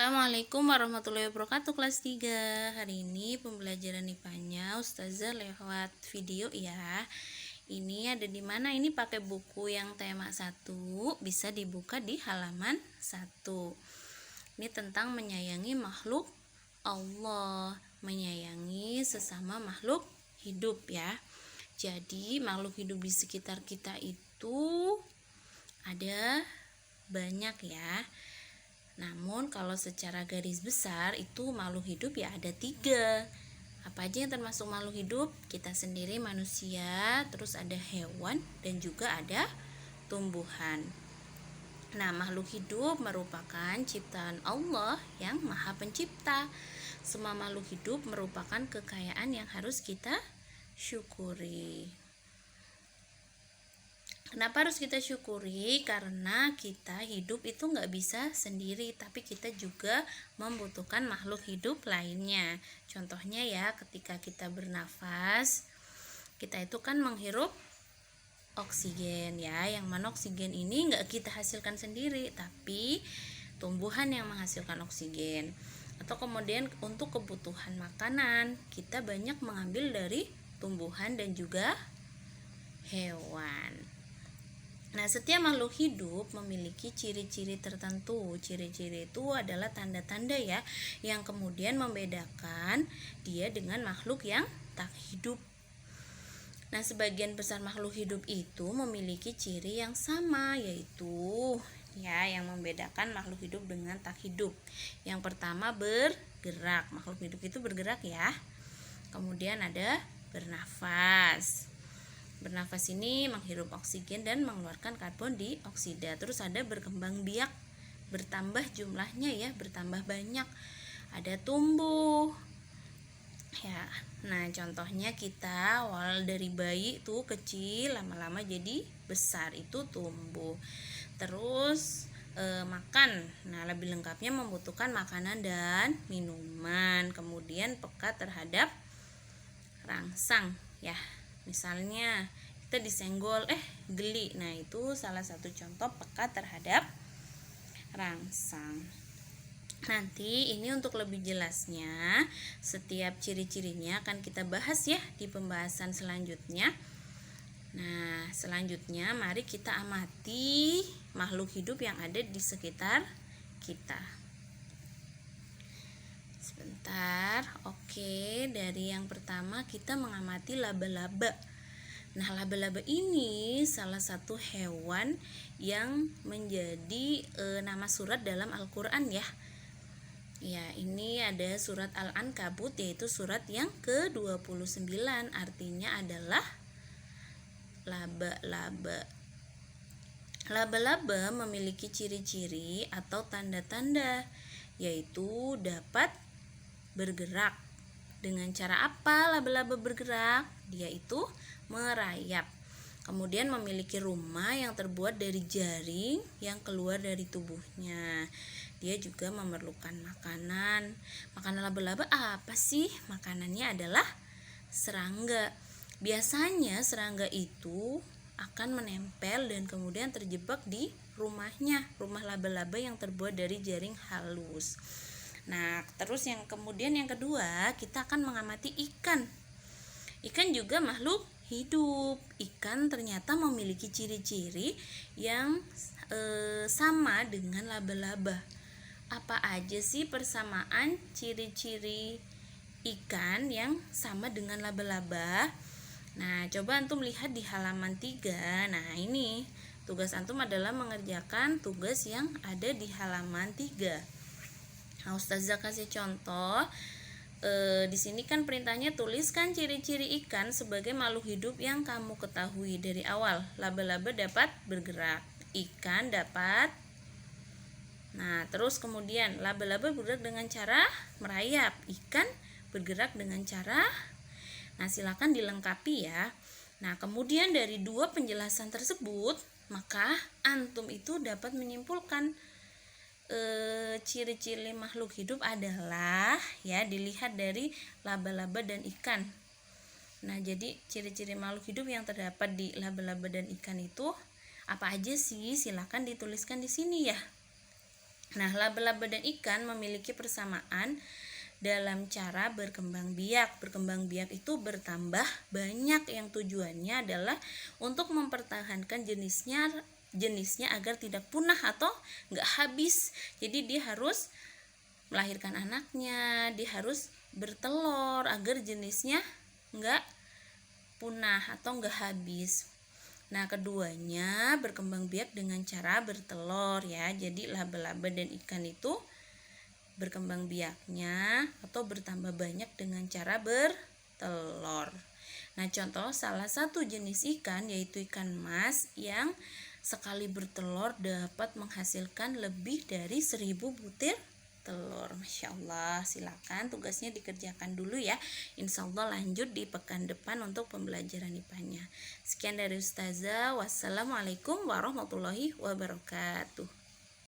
Assalamualaikum warahmatullahi wabarakatuh kelas 3. Hari ini pembelajaran IPA-nya Ustazah lewat video ya. Ini ada di mana? Ini pakai buku yang tema 1, bisa dibuka di halaman 1. Ini tentang menyayangi makhluk Allah, menyayangi sesama makhluk hidup ya. Jadi makhluk hidup di sekitar kita itu ada banyak ya. Namun kalau secara garis besar itu makhluk hidup ya ada 3. Apa aja yang termasuk makhluk hidup? Kita sendiri manusia, terus ada hewan, dan juga ada tumbuhan. Nah, makhluk hidup merupakan ciptaan Allah yang Maha Pencipta. Semua makhluk hidup merupakan kekayaan yang harus kita syukuri. Kenapa harus kita syukuri? Karena kita hidup itu nggak bisa sendiri, tapi kita juga membutuhkan makhluk hidup lainnya. Contohnya ya, ketika kita bernafas, kita itu kan menghirup oksigen ya, yang mana oksigen ini nggak kita hasilkan sendiri, tapi tumbuhan yang menghasilkan oksigen. Atau kemudian untuk kebutuhan makanan, kita banyak mengambil dari tumbuhan dan juga hewan. Nah, setiap makhluk hidup memiliki ciri-ciri tertentu. Ciri-ciri itu adalah tanda-tanda ya, yang kemudian membedakan dia dengan makhluk yang tak hidup. Nah, sebagian besar makhluk hidup itu memiliki ciri yang sama, yaitu ya yang membedakan makhluk hidup dengan tak hidup. Yang pertama bergerak. Makhluk hidup itu bergerak ya. Kemudian ada bernafas. Bernafas ini menghirup oksigen dan mengeluarkan karbon dioksida. Terus ada berkembang biak, bertambah jumlahnya ya, bertambah banyak. Ada tumbuh. Ya, nah contohnya kita awal dari bayi tuh kecil, lama-lama jadi besar, itu tumbuh. Terus makan. Nah, lebih lengkapnya membutuhkan makanan dan minuman. Kemudian peka terhadap rangsang ya. Misalnya kita disenggol geli. Nah, itu salah satu contoh peka terhadap rangsang. Nanti ini untuk lebih jelasnya, setiap ciri-cirinya akan kita bahas ya di pembahasan selanjutnya. Nah, selanjutnya mari kita amati makhluk hidup yang ada di sekitar kita. Sebentar. Oke, dari yang pertama kita mengamati laba-laba. Nah, laba-laba ini salah satu hewan yang menjadi nama surat dalam Al-Qur'an ya. Ya, ini ada surat Al-Ankabut, yaitu surat yang ke-29, artinya adalah laba-laba. Laba-laba memiliki ciri-ciri atau tanda-tanda, yaitu dapat bergerak. Dengan cara apa laba-laba bergerak? Dia itu merayap. Kemudian memiliki rumah yang terbuat dari jaring yang keluar dari tubuhnya. Dia juga memerlukan makanan. Makanan laba-laba apa sih? Makanannya adalah serangga. Biasanya serangga itu akan menempel dan kemudian terjebak di rumahnya, rumah laba-laba yang terbuat dari jaring halus. Nah, terus yang kedua, kita akan mengamati ikan. Ikan juga makhluk hidup. Ikan ternyata memiliki ciri-ciri yang sama dengan laba-laba. Apa aja sih persamaan ciri-ciri ikan yang sama dengan laba-laba? Nah, coba antum lihat di halaman 3. Nah, ini tugas antum adalah mengerjakan tugas yang ada di halaman 3. Nah, Ustazah kasih contoh. Di sini kan perintahnya tuliskan ciri-ciri ikan sebagai makhluk hidup yang kamu ketahui dari awal. Laba-laba dapat bergerak, ikan dapat. Nah, terus kemudian laba-laba bergerak dengan cara merayap, ikan bergerak dengan cara. Nah, silakan dilengkapi ya. Nah, kemudian dari 2 penjelasan tersebut, maka antum itu dapat menyimpulkan ciri-ciri makhluk hidup adalah ya dilihat dari laba-laba dan ikan. Nah, jadi ciri-ciri makhluk hidup yang terdapat di laba-laba dan ikan itu apa aja sih? Silakan dituliskan di sini ya. Nah, laba-laba dan ikan memiliki persamaan dalam cara berkembang biak. Berkembang biak itu bertambah banyak yang tujuannya adalah untuk mempertahankan jenisnya agar tidak punah atau nggak habis. Jadi dia harus melahirkan anaknya, dia harus bertelur agar jenisnya nggak punah atau nggak habis. Nah, keduanya berkembang biak dengan cara bertelur ya. Jadi laba-laba dan ikan itu berkembang biaknya atau bertambah banyak dengan cara bertelur. Nah, contoh salah satu jenis ikan yaitu ikan mas yang sekali bertelur dapat menghasilkan lebih dari 1000 butir telur. Masya Allah, silakan tugasnya dikerjakan dulu ya. Insya Allah lanjut di pekan depan untuk pembelajaran IPA-nya. Sekian dari Ustazah. Wassalamualaikum warahmatullahi wabarakatuh.